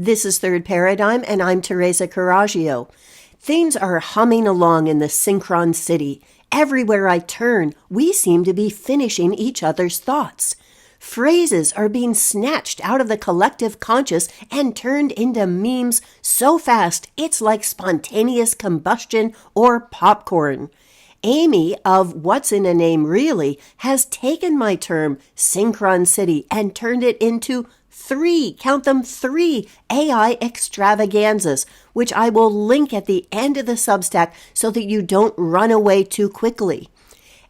This is Third Paradigm, and I'm Teresa Carraggio. Things are humming along in the Synchron City. Everywhere I turn, we seem to be finishing each other's thoughts. Phrases are being snatched out of the collective conscious and turned into memes so fast it's like spontaneous combustion or popcorn. Amy of What's in a Name Really has taken my term Synchron City and turned it into three AI extravaganzas, which I will link at the end of the Substack so that you don't run away too quickly.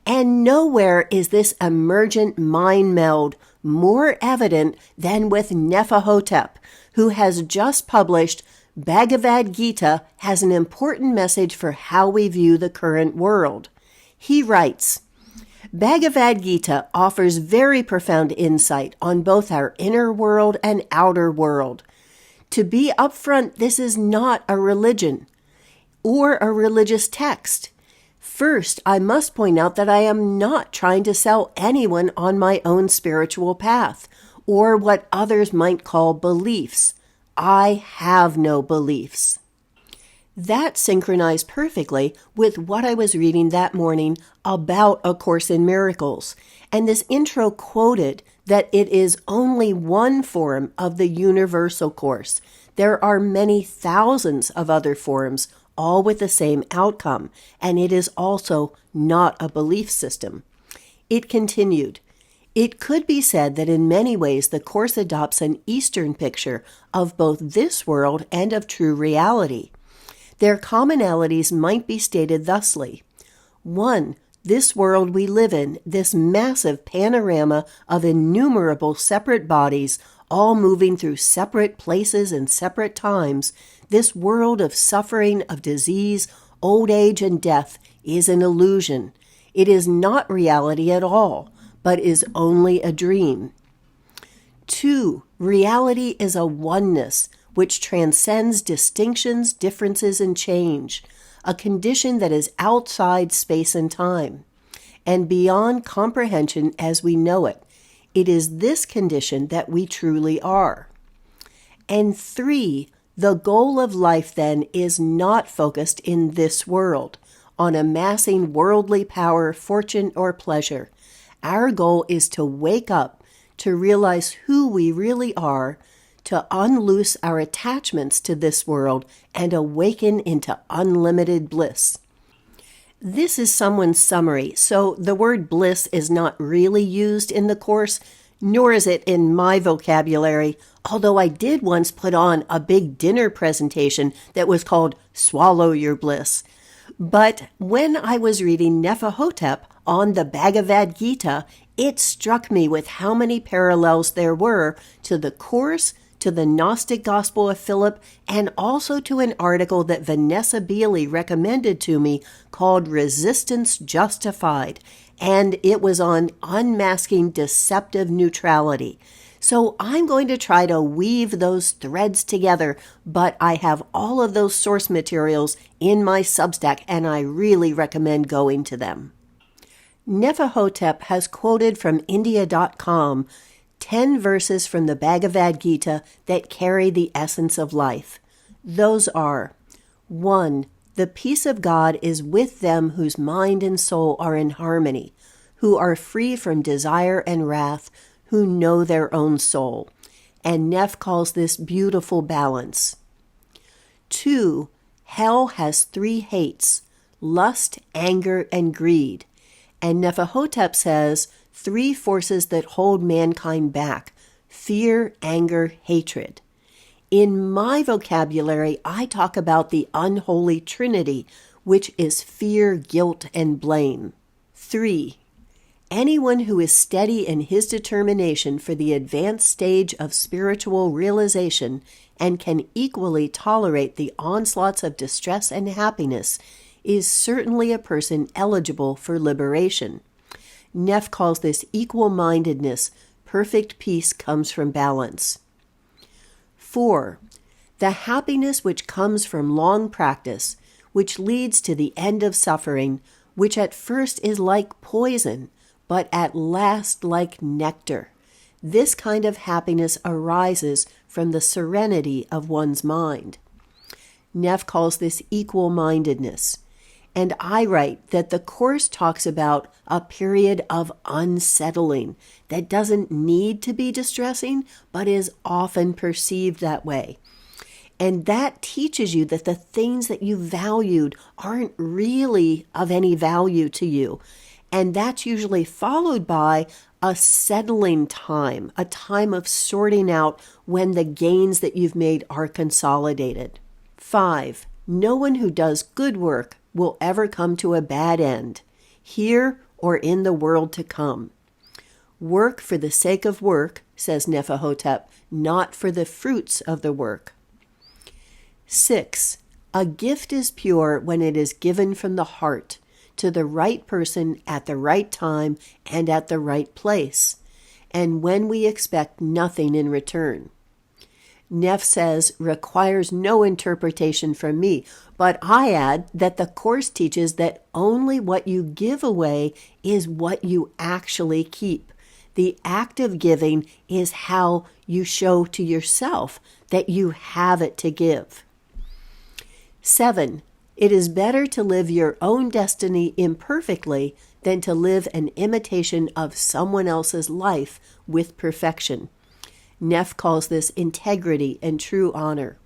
And nowhere is this emergent mind meld more evident than with Nephhotep, who has just published Bhagavad Gita has an important message for how we view the current world. He writes, Bhagavad Gita offers very profound insight on both our inner world and outer world. To be upfront, this is not a religion or a religious text. First, I must point out that I am not trying to sell anyone on my own spiritual path or what others might call beliefs. I have no beliefs. That synchronized perfectly with what I was reading that morning about A Course in Miracles, and this intro quoted that it is only one form of the universal course. There are many thousands of other forms, all with the same outcome, and it is also not a belief system. It continued, it could be said that in many ways the Course adopts an Eastern picture of both this world and of true reality. Their commonalities might be stated thusly. 1. This world we live in, this massive panorama of innumerable separate bodies, all moving through separate places and separate times, this world of suffering, of disease, old age, and death is an illusion. It is not reality at all, but is only a dream. 2. Reality is a oneness which transcends distinctions, differences, and change, a condition that is outside space and time, and beyond comprehension as we know it. It is this condition that we truly are. And 3. The goal of life, then, is not focused in this world, on amassing worldly power, fortune, or pleasure. Our goal is to wake up, to realize who we really are, to unloose our attachments to this world, and awaken into unlimited bliss. This is someone's summary, so the word bliss is not really used in the Course, nor is it in my vocabulary, although I did once put on a big dinner presentation that was called Swallow Your Bliss. But when I was reading Nefahotep on the Bhagavad Gita, it struck me with how many parallels there were to the Course, to the Gnostic Gospel of Philip, and also to an article that Vanessa Beeley recommended to me called Resistance Justified, and it was on Unmasking Deceptive Neutrality. So I'm going to try to weave those threads together, but I have all of those source materials in my Substack, and I really recommend going to them. Nephhotep has quoted from India.com 10 verses from the Bhagavad Gita that carry the essence of life. Those are, 1. The peace of God is with them whose mind and soul are in harmony, who are free from desire and wrath, who know their own soul. And Neph calls this beautiful balance. 2. Hell has 3 hates, lust, anger, and greed. And Nephhotep says 3 forces that hold mankind back: fear, anger, hatred. In my vocabulary, I talk about the unholy trinity, which is fear, guilt, and blame. 3. Anyone who is steady in his determination for the advanced stage of spiritual realization and can equally tolerate the onslaughts of distress and happiness is certainly a person eligible for liberation. Neph calls this equal-mindedness. Perfect peace comes from balance. 4. The happiness which comes from long practice, which leads to the end of suffering, which at first is like poison, but at last like nectar. This kind of happiness arises from the serenity of one's mind. Neff calls this equal-mindedness. And I write that the Course talks about a period of unsettling that doesn't need to be distressing, but is often perceived that way. And that teaches you that the things that you valued aren't really of any value to you. And that's usually followed by a settling time, a time of sorting out when the gains that you've made are consolidated. 5. No one who does good work will ever come to a bad end, here or in the world to come. Work for the sake of work, says Nephhotep, not for the fruits of the work. 6. A gift is pure when it is given from the heart, to the right person at the right time and at the right place, and when we expect nothing in return. Neff says, requires no interpretation from me, but I add that the Course teaches that only what you give away is what you actually keep. The act of giving is how you show to yourself that you have it to give. 7. It is better to live your own destiny imperfectly than to live an imitation of someone else's life with perfection. Neff calls this integrity and true honor.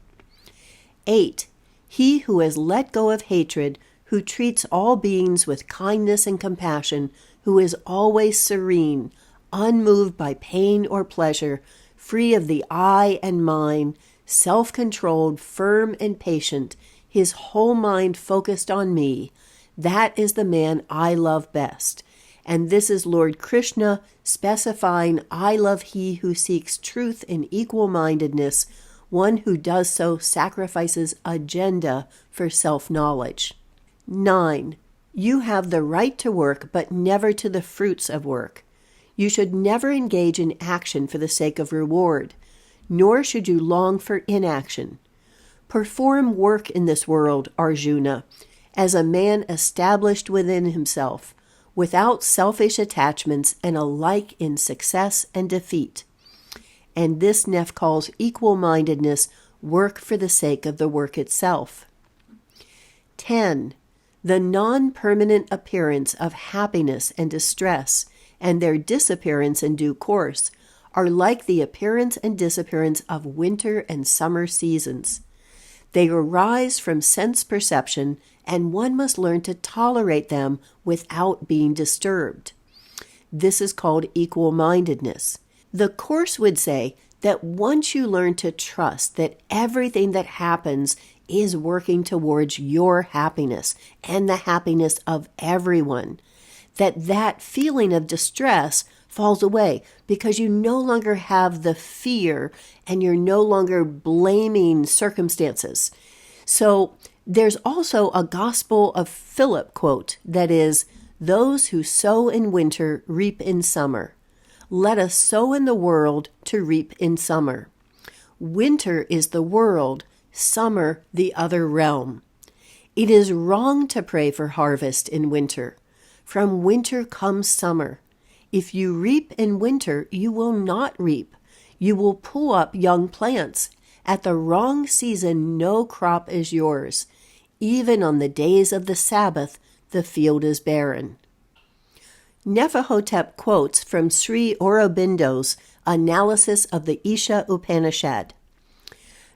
8. He who has let go of hatred, who treats all beings with kindness and compassion, who is always serene, unmoved by pain or pleasure, free of the I and mine, self-controlled, firm and patient, his whole mind focused on me, that is the man I love best. And this is Lord Krishna specifying, I love he who seeks truth in equal-mindedness. One who does so sacrifices agenda for self-knowledge. 9. You have the right to work, but never to the fruits of work. You should never engage in action for the sake of reward, nor should you long for inaction. Perform work in this world, Arjuna, as a man established within himself, without selfish attachments and alike in success and defeat. And this Neff calls equal-mindedness work for the sake of the work itself. 10. The non-permanent appearance of happiness and distress and their disappearance in due course are like the appearance and disappearance of winter and summer seasons. They arise from sense perception, and one must learn to tolerate them without being disturbed. This is called equal-mindedness. The Course would say that once you learn to trust that everything that happens is working towards your happiness and the happiness of everyone, that feeling of distress falls away because you no longer have the fear and you're no longer blaming circumstances. So there's also a Gospel of Philip quote that is, those who sow in winter reap in summer. Let us sow in the world to reap in summer. Winter is the world, summer the other realm. It is wrong to pray for harvest in winter. From winter comes summer. If you reap in winter, you will not reap. You will pull up young plants. At the wrong season, no crop is yours. Even on the days of the Sabbath, the field is barren. Nephhotep quotes from Sri Aurobindo's analysis of the Isha Upanishad.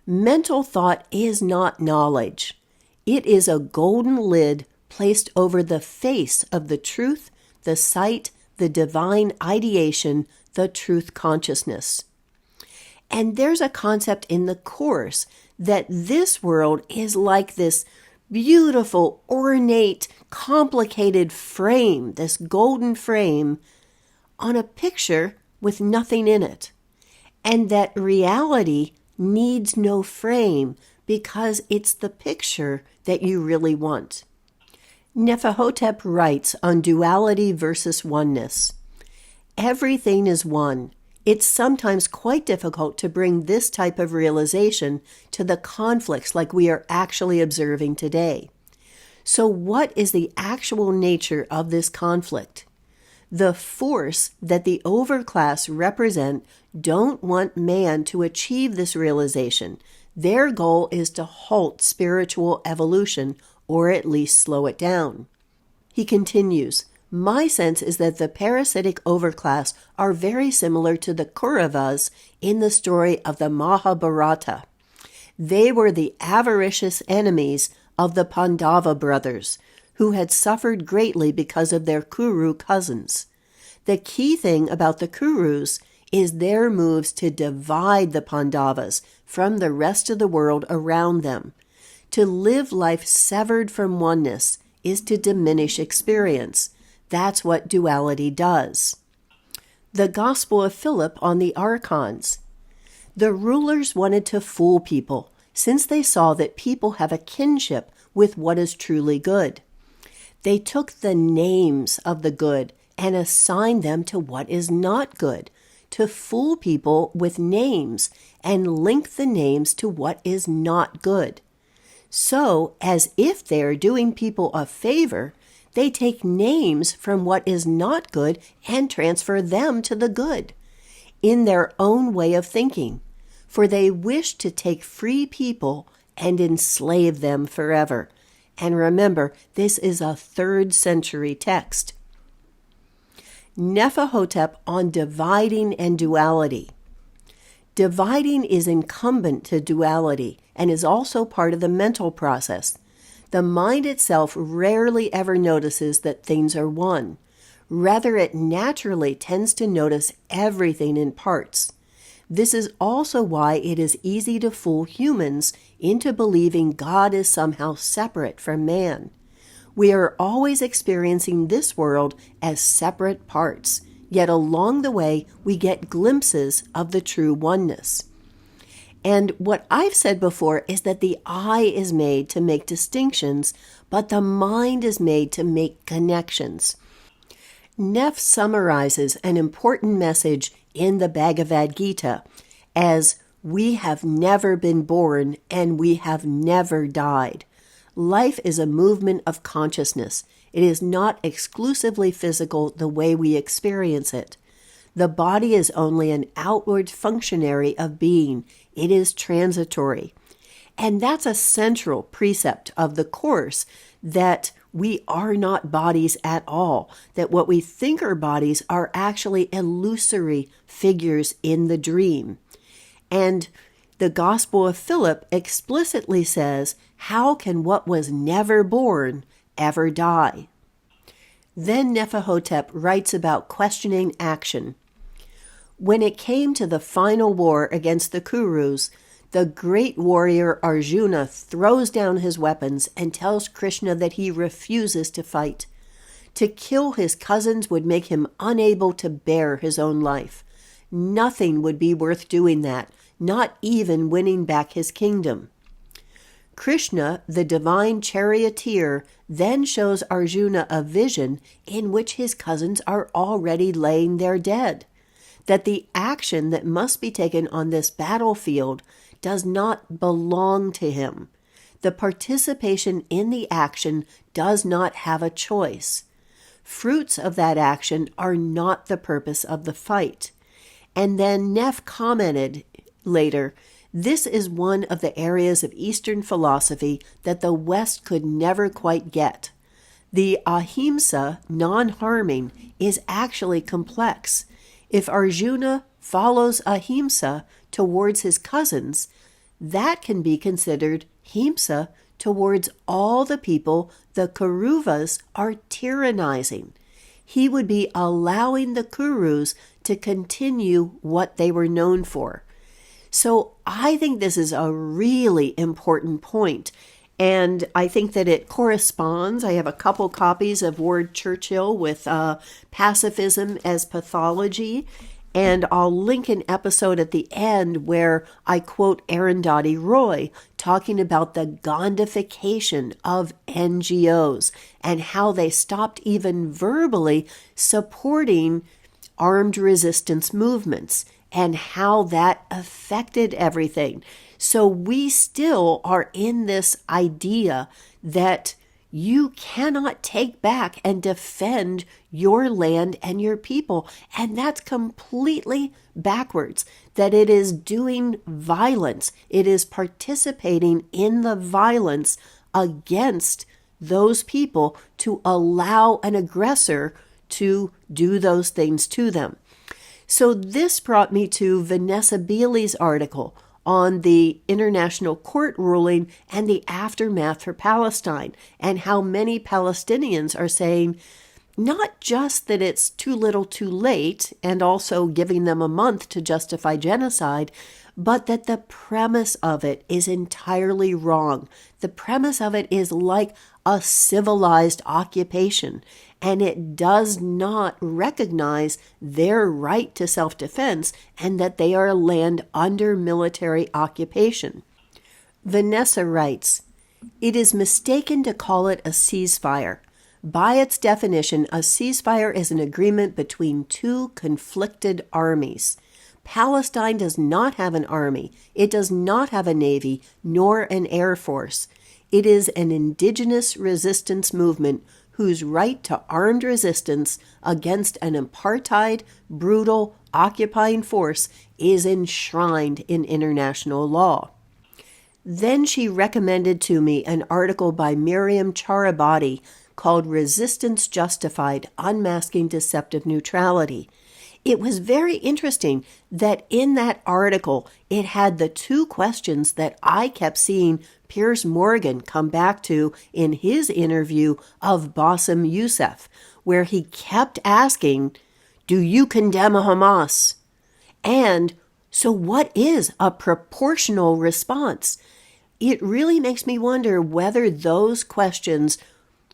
Mental thought is not knowledge. It is a golden lid placed over the face of the truth, the sight, the divine ideation, the truth consciousness. And there's a concept in the Course that this world is like this beautiful, ornate, complicated frame, this golden frame, on a picture with nothing in it. And that reality needs no frame because it's the picture that you really want. Nefahotep writes on duality versus oneness. Everything is one. It's sometimes quite difficult to bring this type of realization to the conflicts like we are actually observing today. So what is the actual nature of this conflict? The force that the overclass represent don't want man to achieve this realization. Their goal is to halt spiritual evolution, or at least slow it down. He continues, my sense is that the parasitic overclass are very similar to the Kauravas in the story of the Mahabharata. They were the avaricious enemies of the Pandava brothers, who had suffered greatly because of their Kuru cousins. The key thing about the Kurus is their moves to divide the Pandavas from the rest of the world around them. To live life severed from oneness is to diminish experience. That's what duality does. The Gospel of Philip on the Archons. The rulers wanted to fool people, since they saw that people have a kinship with what is truly good. They took the names of the good and assigned them to what is not good, to fool people with names and link the names to what is not good. So, as if they are doing people a favor, they take names from what is not good and transfer them to the good, in their own way of thinking, for they wish to take free people and enslave them forever. And remember, this is a 3rd century text. Nephhotep on dividing and duality. Dividing is incumbent to duality and is also part of the mental process. The mind itself rarely ever notices that things are one. Rather, it naturally tends to notice everything in parts. This is also why it is easy to fool humans into believing God is somehow separate from man. We are always experiencing this world as separate parts, yet along the way we get glimpses of the true oneness. And what I've said before is that the eye is made to make distinctions, but the mind is made to make connections. Neph summarizes an important message in the Bhagavad Gita as, we have never been born and we have never died. Life is a movement of consciousness. It is not exclusively physical the way we experience it. The body is only an outward functionary of being. It is transitory. And that's a central precept of the Course, that we are not bodies at all, that what we think are bodies are actually illusory figures in the dream. And the Gospel of Philip explicitly says, how can what was never born ever die? Then Nephhotep writes about questioning action. When it came to the final war against the Kurus, the great warrior Arjuna throws down his weapons and tells Krishna that he refuses to fight. To kill his cousins would make him unable to bear his own life. Nothing would be worth doing that, not even winning back his kingdom. Krishna, the divine charioteer, then shows Arjuna a vision in which his cousins are already laying there dead, that the action that must be taken on this battlefield does not belong to him. The participation in the action does not have a choice. Fruits of that action are not the purpose of the fight. And then Neph commented later, this is one of the areas of Eastern philosophy that the West could never quite get. The ahimsa, non-harming, is actually complex. If Arjuna follows ahimsa towards his cousins, that can be considered himsa towards all the people the Kauravas are tyrannizing. He would be allowing the Kurus to continue what they were known for. So I think this is a really important point, and I think that it corresponds. I have a couple copies of Ward Churchill with Pacifism as Pathology, and I'll link an episode at the end where I quote Arundhati Roy talking about the Gondification of NGOs and how they stopped even verbally supporting armed resistance movements and how that affected everything. So we still are in this idea that You cannot take back and defend your land and your people. And that's completely backwards, that it is doing violence. It is participating in the violence against those people to allow an aggressor to do those things to them. So this brought me to Vanessa Beeley's article on the international court ruling and the aftermath for Palestine, and how many Palestinians are saying not just that it's too little too late and also giving them a month to justify genocide, but that the premise of it is entirely wrong. The premise of it is like a civilized occupation, and it does not recognize their right to self-defense and that they are a land under military occupation. Vanessa writes, "It is mistaken to call it a ceasefire. By its definition, a ceasefire is an agreement between two conflicted armies. Palestine does not have an army. It does not have a navy, nor an air force. It is an indigenous resistance movement whose right to armed resistance against an apartheid, brutal, occupying force is enshrined in international law." Then she recommended to me an article by Myriam Charabaty called "Resistance Justified: Unmasking Deceptive Neutrality." It was very interesting that in that article, it had the two questions that I kept seeing Piers Morgan come back to in his interview of Bassem Youssef, where he kept asking, do you condemn Hamas? And so what is a proportional response? It really makes me wonder whether those questions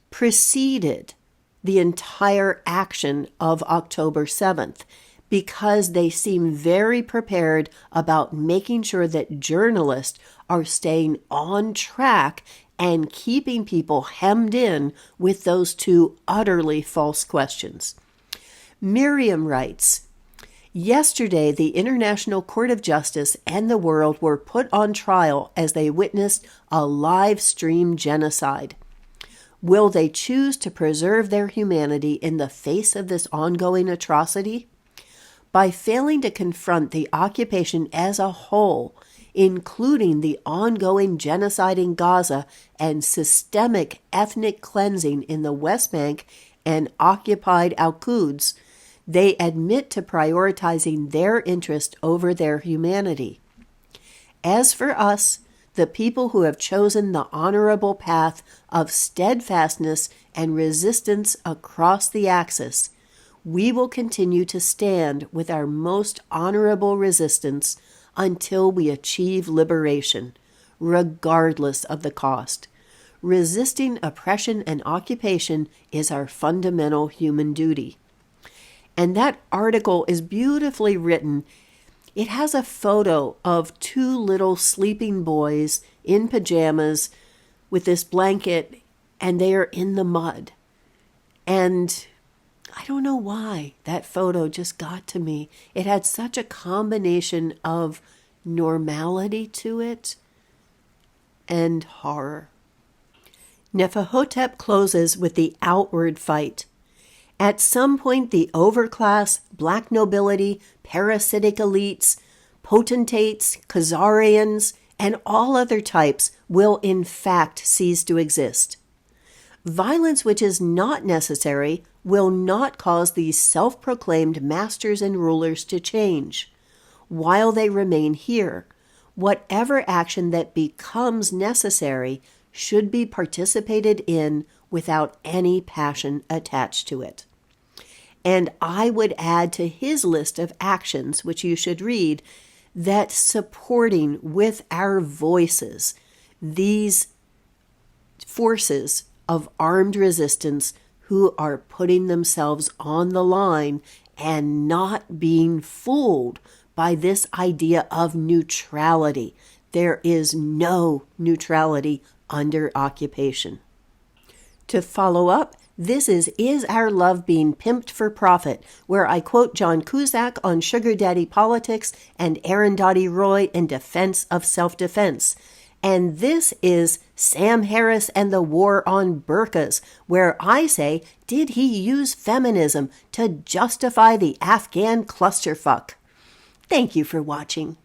preceded the entire action of October 7th, because they seem very prepared about making sure that journalists are staying on track and keeping people hemmed in with those two utterly false questions. Myriam writes, "Yesterday, the International Court of Justice and the world were put on trial as they witnessed a live stream genocide. Will they choose to preserve their humanity in the face of this ongoing atrocity? By failing to confront the occupation as a whole, including the ongoing genocide in Gaza and systemic ethnic cleansing in the West Bank and occupied Al-Quds, they admit to prioritizing their interest over their humanity. As for us, the people who have chosen the honorable path of steadfastness and resistance across the axis, we will continue to stand with our most honorable resistance until we achieve liberation, regardless of the cost. Resisting oppression and occupation is our fundamental human duty." And that article is beautifully written. It has a photo of two little sleeping boys in pajamas with this blanket, and they are in the mud. And I don't know why that photo just got to me. It had such a combination of normality to it and horror. Nephhotep closes with the outward fight. At some point, the overclass, black nobility, parasitic elites, potentates, Khazarians, and all other types will in fact cease to exist. Violence which is not necessary will not cause these self-proclaimed masters and rulers to change. While they remain here, whatever action that becomes necessary should be participated in without any passion attached to it. And I would add to his list of actions, which you should read, that supporting with our voices these forces of armed resistance who are putting themselves on the line and not being fooled by this idea of neutrality. There is no neutrality under occupation. To follow up, this is Our Love Being Pimped for Profit, where I quote John Cusack on sugar daddy politics and Arundhati Roy in defense of self-defense. And this is Sam Harris and the War on Burqas, where I say, did he use feminism to justify the Afghan clusterfuck? Thank you for watching.